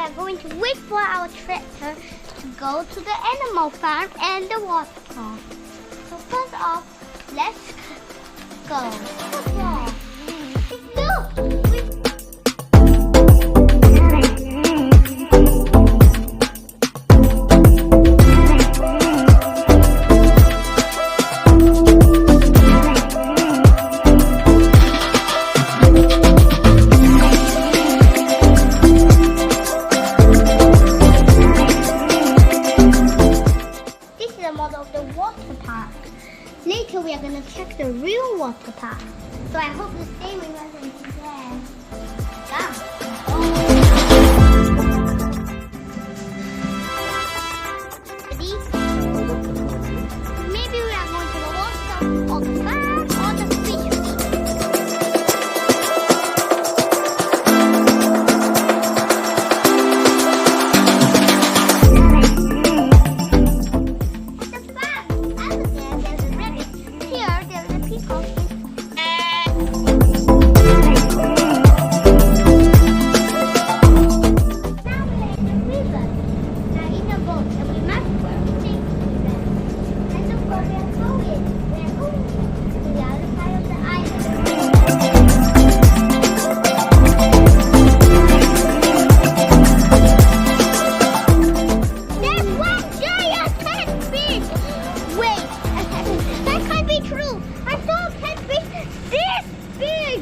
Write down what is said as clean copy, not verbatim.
are going to wait for our tractor to go to the animal farm and the waterfall. So first off, let's go. Look! Of the water park. Later we are going to check the real water park. So I hope you stay with us until then. Ready? Maybe we are going to the water or the farm or the fish. That can't be true. I saw a catfish this big.